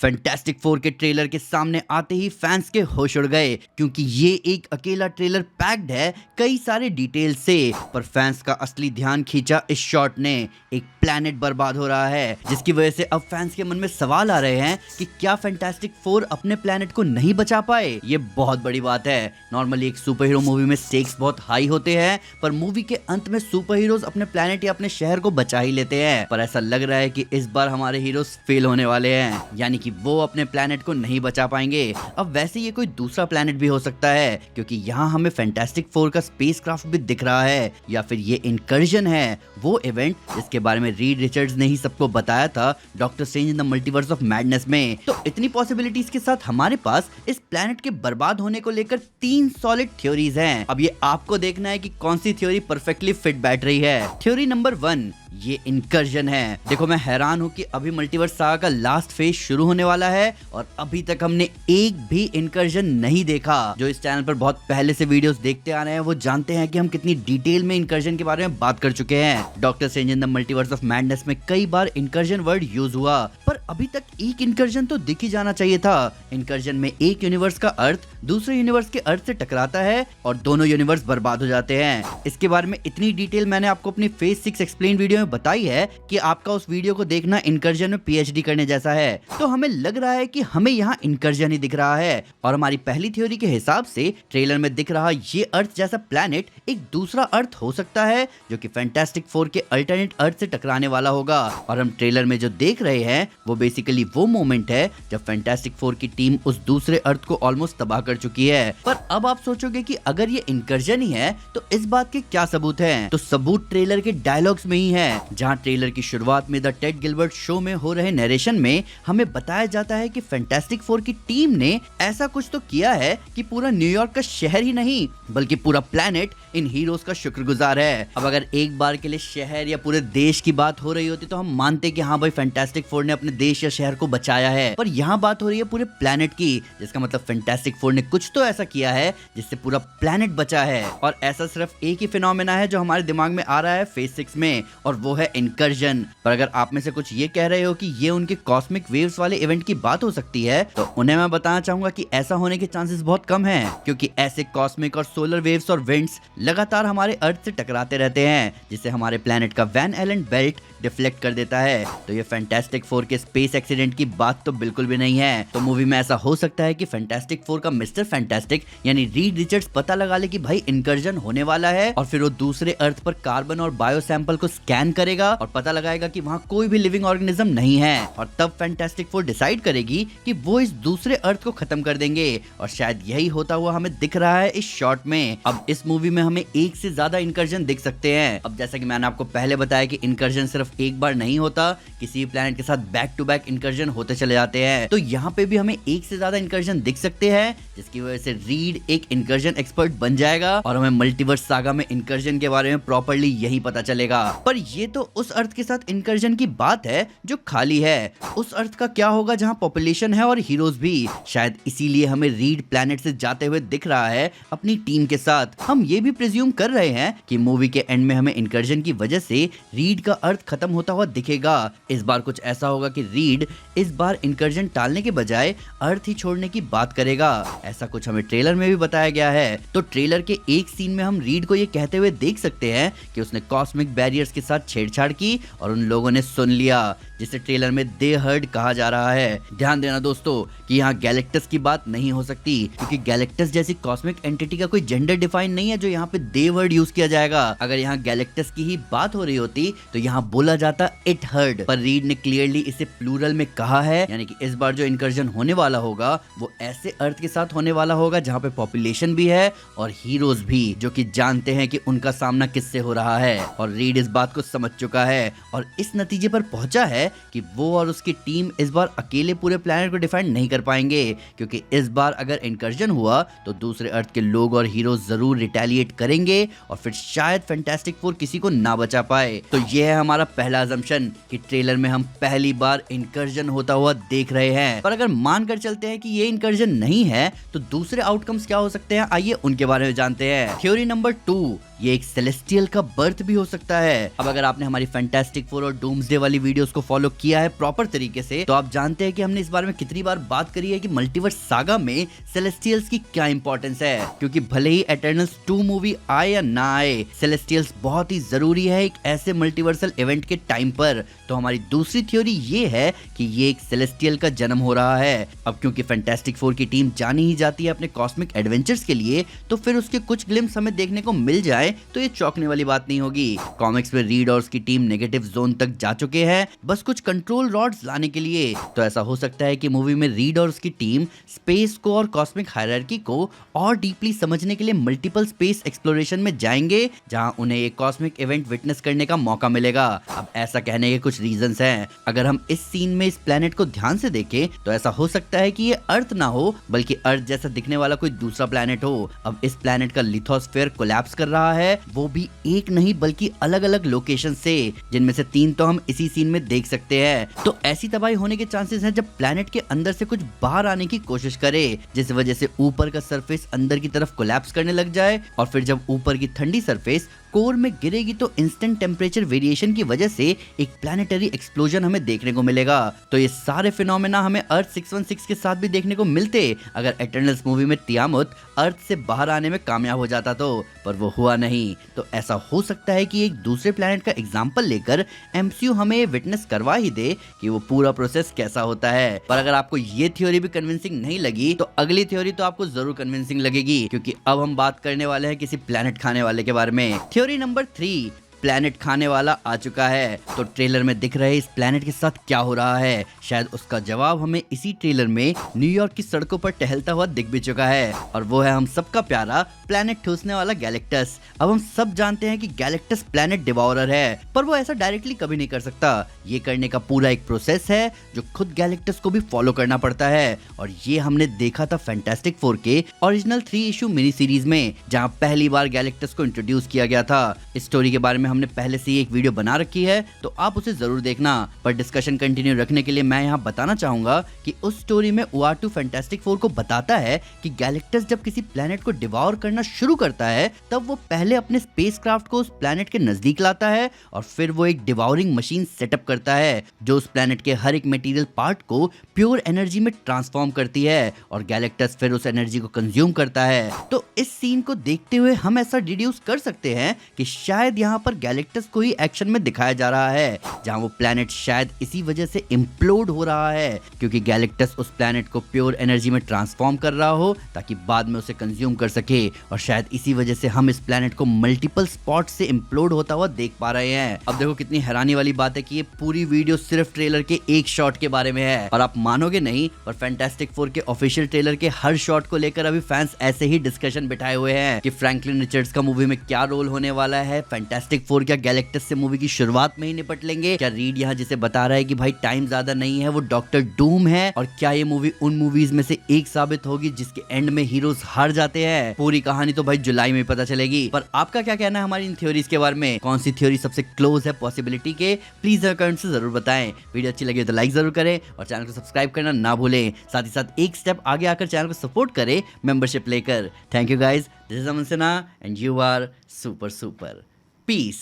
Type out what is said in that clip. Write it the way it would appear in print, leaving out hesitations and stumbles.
Fantastic four के trailer के सामने आते ही फैंस के होश उड़ गए, क्योंकि ये एक अकेला ट्रेलर पैक्ड है कई सारे डिटेल से। पर फैंस का असली ध्यान खींचा इस शॉट ने। एक प्लैनेट बर्बाद हो रहा है, जिसकी वजह से अब फैंस के मन में सवाल आ रहे हैं कि क्या फैंटास्टिक फोर अपने प्लैनेट को नहीं बचा पाए। ये बहुत बड़ी बात है। नॉर्मली एक सुपर हीरो मूवी में स्टेक्स बहुत हाई होते हैं, पर मूवी के अंत में सुपर हीरोज अपने प्लैनेट या अपने शहर को बचा ही लेते हैं। पर ऐसा लग रहा है कि इस बार हमारे हीरोज फेल होने वाले हैं, यानी कि वो अपने प्लैनेट को नहीं बचा पाएंगे। अब वैसे ये कोई दूसरा प्लैनेट भी हो सकता है, क्योंकि यहाँ हमें फैंटास्टिक फोर का स्पेसक्राफ्ट भी दिख रहा है, या फिर ये इनकर्जन है, वो इवेंट जिसके बारे में रीड रिचर्ड्स ने ही सबको बताया था doctor strange in the multiverse of madness में। तो इतनी पॉसिबिलिटीज के साथ हमारे पास इस प्लैनेट के बर्बाद होने को लेकर 3 सॉलिड थ्योरीज हैं। अब ये आपको देखना है कि कौन सी थ्योरी परफेक्टली फिट बैठ रही है। थ्योरी नंबर 1, ये इनकर्जन है। देखो, मैं हैरान हूँ कि अभी मल्टीवर्स सागा का लास्ट फेज शुरू होने वाला है और अभी तक हमने एक भी इनकर्जन नहीं देखा। जो इस चैनल पर बहुत पहले से वीडियोस देखते आ रहे हैं वो जानते हैं कि हम कितनी डिटेल में इनकर्जन के बारे में बात कर चुके हैं। Doctor strange in the multiverse of madness में कई बार इनकर्जन वर्ड यूज हुआ, पर अभी तक एक इनकर्जन तो दिख ही जाना चाहिए था। इनकर्जन में एक यूनिवर्स का अर्थ दूसरे यूनिवर्स के अर्थ से टकराता है और दोनों यूनिवर्स बर्बाद हो जाते हैं। इसके बारे में इतनी डिटेल मैंने आपको अपनी फेज 6 एक्सप्लेन वीडियो में बताई है कि आपका उस वीडियो को देखना इनकर्जन में पीएचडी करने जैसा है। तो हमें लग रहा है कि हमें यहाँ इनकर्जन ही दिख रहा है, और हमारी पहली थ्योरी के हिसाब से ट्रेलर में दिख रहा ये अर्थ जैसा प्लैनेट एक दूसरा अर्थ हो सकता है, जो कि फैंटास्टिक फोर के अल्टरनेट अर्थ से टकराने वाला होगा। और हम ट्रेलर में जो देख रहे हैं वो बेसिकली वो मोमेंट है जब फैंटास्टिक फोर की टीम उस दूसरे अर्थ को ऑलमोस्ट तबाह कर चुकी है। पर अब आप सोचोगे कि अगर ये इनकर्जन ही है तो इस बात के क्या सबूत हैं? तो सबूत ट्रेलर के डायलॉग्स में ही है, जहां ट्रेलर की शुरुआत में द टेड गिलबर्ट शो में हो रहे नरेशन में हमें बताया जाता है कि फैंटास्टिक फोर की टीम ने ऐसा कुछ तो किया है कि पूरा न्यूयॉर्क का शहर ही नहीं बल्कि पूरा प्लैनेट इन हीरोज का शुक्रगुजार है। अब अगर एक बार के लिए शहर या पूरे देश की बात हो रही होती तो हम मानते कि हाँ भाई फैंटास्टिक फोर ने अपने देश या शहर को बचाया है, पर यहाँ बात हो रही है पूरे प्लैनेट की, जिसका मतलब फैंटास्टिक फोर ने कुछ तो ऐसा किया है जिससे पूरा प्लैनेट बचा है। और ऐसा सिर्फ एक ही फिनोमेना है जो हमारे दिमाग में आ रहा है फेज 6 में, और वो है इनकर्जन। पर अगर आप में से कुछ ये कह रहे हो कि ये उनके कॉस्मिक वेव्स वाले इवेंट की बात हो सकती है, तो उन्हें मैं बताना चाहूंगा कि ऐसा होने के चांसेस बहुत कम हैं, क्योंकि ऐसे कॉस्मिक और सोलर वेव्स और विंड्स लगातार हमारे अर्थ से टकराते रहते हैं, जिससे हमारे प्लैनेट का वैन एलन बेल्ट डिफ्लेक्ट कर देता है। तो ये फैंटास्टिक फोर के स्पेस एक्सीडेंट की बात तो बिल्कुल भी नहीं है। तो मूवी में ऐसा हो सकता है कि फैंटास्टिक फोर का मिस्टर फैंटास्टिक यानी रीड रिचर्ड्स पता लगा ले कि भाई इनकर्जन होने वाला है, और फिर वो दूसरे अर्थ पर कार्बन और बायो सैंपल को स्कैन करेगा और पता लगाएगा कि वहाँ कोई भी लिविंग ऑर्गेनिज्म नहीं है, और तब फैंटास्टिक फोर डिसाइड करेगी कि वो इस दूसरे अर्थ को खत्म कर देंगे। और शायद यही होता हुआ हमें दिख रहा है इस शॉट में। अब इस मूवी में हमें एक से ज्यादा इनकर्जन दिख सकते हैं। अब जैसा कि मैंने आपको पहले बताया कि इनकर्जन सिर्फ एक बार नहीं होता, किसी भी प्लैनेट के साथ बैक टू बैक इनकर्जन होते चले जाते हैं। तो यहाँ पे भी हमें एक से ज्यादा इनकर्जन दिख सकते हैं, जिसकी वजह से रीड एक इनकर्जन एक्सपर्ट बन जाएगा और हमें मल्टीवर्स सागा में इनकर्जन के बारे में प्रॉपर्ली यही पता चलेगा। पर ये तो उस अर्थ के साथ इनकर्जन की बात है जो खाली है। उस अर्थ का क्या होगा जहाँ पॉपुलेशन है और हीरोज भी? शायद इसीलिए हमें रीड प्लैनेट से जाते हुए दिख रहा है अपनी टीम के साथ। हम ये भी प्रिज्यूम कर रहे हैं कि मूवी के एंड में हमें इनकर्जन की वजह से रीड का अर्थ खत्म होता हुआ दिखेगा। इस बार कुछ ऐसा होगा कि रीड इस बार इनकर्जन टालने के बजाय अर्थ ही छोड़ने की बात करेगा। ऐसा कुछ हमें ट्रेलर में भी बताया गया है। तो ट्रेलर के एक सीन में हम रीड को ये कहते हुए देख सकते हैं कि उसने कॉस्मिक बैरियर्स के साथ छेड़छाड़ की और उन लोगों ने सुन लिया, जिसे ट्रेलर में दे हर्ड कहा जा रहा है। ध्यान देना दोस्तों कि यहाँ गैलेक्टस की बात नहीं हो सकती, क्योंकि गैलेक्टस जैसी कॉस्मिक एंटिटी का कोई जेंडर डिफाइन नहीं है जो यहाँ पे दे वर्ड यूज किया जाएगा। अगर यहाँ गैलेक्टस की ही बात हो रही होती तो यहाँ बोला जाता इट हर्ड, पर रीड ने क्लियरली इसे प्लूरल में कहा है, यानी कि इस बार जो इनकर्जन होने वाला होगा वो ऐसे अर्थ के साथ होने वाला होगा जहाँ पे पॉपुलेशन भी है और हीरोज भी, जो कि जानते हैं कि उनका सामना किससे हो रहा है। और रीड इस बात को समझ चुका है और इस नतीजे पर पहुंचा है कि वो और उसकी टीम इस बार अकेले पूरे प्लैनेट को डिफाइंड नहीं कर पाएंगे, क्योंकि इस बार अगर इनकर्जन हुआ तो दूसरे अर्थ के लोग और हीरोज जरूर रिटेलिएट करेंगे और फिर शायद फैंटास्टिक फोर किसी को ना बचा पाए। तो यह है हमारा पहला अजम्पशन कि ट्रेलर में हम पहली बार इनकर्जन होता हुआ देख रहे हैं। पर अगर मानकर चलते हैं कि ये इनकर्जन नहीं है तो दूसरे आउटकम्स क्या हो सकते हैं, आइए उनके बारे में जानते हैं। थ्योरी नंबर 2, ये एक सेलेस्टियल का बर्थ भी हो सकता है। अब अगर आपने हमारी फैंटास्टिक फोर और डूम्सडे वाली वीडियोस को फॉलो फॉलो किया है प्रॉपर तरीके से तो आप जानते हैं कि हमने इस बारे में कितनी बार बात करी है कि मल्टीवर्स सागा में सेलेस्टियल्स की क्या इंपॉर्टेंस है, क्योंकि भले ही एटर्नल्स 2 मूवी आए या ना आए, सेलेस्टियल्स बहुत ही जरूरी है एक ऐसे मल्टीवर्सल इवेंट के टाइम पर। तो हमारी दूसरी थ्योरी ये है कि ये एक सेलेस्टियल का जन्म हो रहा है। अब क्योंकि फैंटास्टिक फोर की टीम जानी ही जाती है अपने कॉस्मिक एडवेंचर्स के लिए, तो फिर उसके कुछ ग्लिम्स हमें देखने को मिल जाए तो ये चौंकने वाली बात नहीं होगी। कॉमिक्स में रीड और उसकी टीम नेगेटिव जोन तक जा चुके हैं बस कुछ कंट्रोल रॉड्स लाने के लिए। तो ऐसा हो सकता है कि मूवी में रीड और उसकी टीम स्पेस को और कॉस्मिक हायरार्की को और डीपली समझने के लिए मल्टीपल स्पेस एक्सप्लोरेशन में जाएंगे, जहां उन्हें एक कॉस्मिक इवेंट विटनेस करने का मौका मिलेगा। अब ऐसा कहने के कुछ रीजंस हैं। अगर हम इस सीन में इस प्लेनेट को ध्यान से देखें तो ऐसा हो सकता है कि ये अर्थ ना हो बल्कि अर्थ जैसा दिखने वाला कोई दूसरा प्लेनेट हो। अब इस प्लेनेट का लिथोस्फीयर कोलैप्स कर रहा है, वो भी एक नहीं बल्कि अलग अलग लोकेशन से, जिनमें से 3 तो हम इसी सीन में देख सकते हैं। तो ऐसी तबाही होने के चांसेस हैं जब प्लेनेट के अंदर से कुछ बाहर आने की कोशिश करे, जिस वजह से ऊपर का सरफेस अंदर की तरफ कोलैप्स करने लग जाए और फिर जब ऊपर की ठंडी सरफेस कोर में गिरेगी तो इंस्टेंट टेम्परेचर वेरिएशन की वजह से एक प्लैनेटरी एक्सप्लोजन हमें देखने को मिलेगा। तो ये सारे फिनोमेना हमें अर्थ 616 के साथ भी देखने को मिलते अगर एटर्नल्स मूवी में तियामुत अर्थ से बाहर आने में कामयाब हो जाता तो, पर वो हुआ नहीं। तो ऐसा हो सकता है कि एक दूसरे प्लैनेट का एग्जाम्पल लेकर एमसीयू हमें विटनेस करवा ही दे कि वो पूरा प्रोसेस कैसा होता है। पर अगर आपको ये थ्योरी भी कन्विंसिंग नहीं लगी तो अगली थ्योरी तो आपको जरूर कन्विंसिंग लगेगी, क्योंकि अब हम बात करने वाले हैं किसी प्लैनेट खाने वाले के बारे में। थ्योरी नंबर 3, प्लैनेट खाने वाला आ चुका है। तो ट्रेलर में दिख रहे इस प्लैनेट के साथ क्या हो रहा है, शायद उसका जवाब हमें इसी ट्रेलर में न्यूयॉर्क की सड़कों पर टहलता हुआ दिख भी चुका है, और वो है हम सबका प्यारा प्लैनेट ठूसने वाला गैलेक्टस। अब हम सब जानते हैं कि गैलेक्टस प्लैनेट डिवॉरर है, पर वो ऐसा डायरेक्टली कभी नहीं कर सकता। ये करने का पूरा एक प्रोसेस है जो खुद गैलेक्टस को भी फॉलो करना पड़ता है, और ये हमने देखा था फैंटास्टिक फोर के ओरिजिनल 3 इशू मिनी सीरीज में, जहां पहली बार गैलेक्टस को इंट्रोड्यूस किया गया था। इस स्टोरी के बारे में हमने पहले से ही एक वीडियो बना रखी है, तो आप उसे जरूर देखना। पर डिस्कशन कंटिन्यू रखने के लिए मैं यहाँ बताना चाहूंगा कि उस स्टोरी में ओआर2 फैंटास्टिक फोर को बताता है कि गैलेक्टस जब किसी प्लैनेट को डिवॉर करना शुरू करता है तब वो पहले अपने स्पेसक्राफ्ट को उस प्लैनेट के नजदीक लाता है और फिर वो एक डिवॉरिंग मशीन सेटअप करता है जो उस प्लैनेट के हर एक मटेरियल पार्ट को प्योर एनर्जी में ट्रांसफॉर्म करती है, और गैलेक्टस फिर उस एनर्जी को कंज्यूम करता है। तो इस सीन को देखते हुए हम ऐसा डिड्यूस कर सकते हैं कि शायद यहाँ पर गैलेक्टस को ही एक्शन में दिखाया जा रहा है, जहां वो प्लैनेट शायद इसी वजह से इम्प्लोड हो रहा है क्योंकि गैलेक्टस उस प्लैनेट को प्योर एनर्जी में ट्रांसफॉर्म कर रहा हो ताकि बाद में उसे कंज्यूम कर सके, और शायद इसी वजह से हम इस प्लैनेट को मल्टीपल स्पॉट से इम्प्लोड होता हुआ देख पा रहे हैं। अब देखो कितनी हैरानी वाली बात है कि ये पूरी वीडियो सिर्फ ट्रेलर के एक शॉट के बारे में है, और आप मानोगे नहीं पर फैंटास्टिक फोर के ऑफिशियल ट्रेलर के हर शॉट को लेकर अभी फैंस ऐसे ही डिस्कशन बिठाए हुए हैं कि फ्रैंकलिन रिचर्ड्स का मूवी में क्या रोल होने वाला है, फैंटास्टिक फोर क्या गैलेक्टस से मूवी की शुरुआत में ही निपट लेंगे, क्या रीड यहाँ जिसे बता रहा है कि भाई टाइम ज्यादा नहीं है वो डॉक्टर डूम है, और क्या ये मूवी उन मूवीज में से एक साबित होगी जिसके एंड में हीरोज हार जाते हैं। पूरी कहानी तो भाई जुलाई में पता चलेगी। पर आपका क्या कहना है हमारी इन थ्योरीज के बारे में, कौन सी थ्योरी सबसे क्लोज है पॉसिबिलिटी के, प्लीज कमेंट से जरूर बताएं। वीडियो अच्छी लगी तो लाइक जरूर करें और चैनल को सब्सक्राइब करना ना भूलें, साथ ही साथ एक स्टेप आगे आकर चैनल को सपोर्ट करें मेंबरशिप लेकर। Thank you guys, this is Aman Sinha and you are super super. Piece.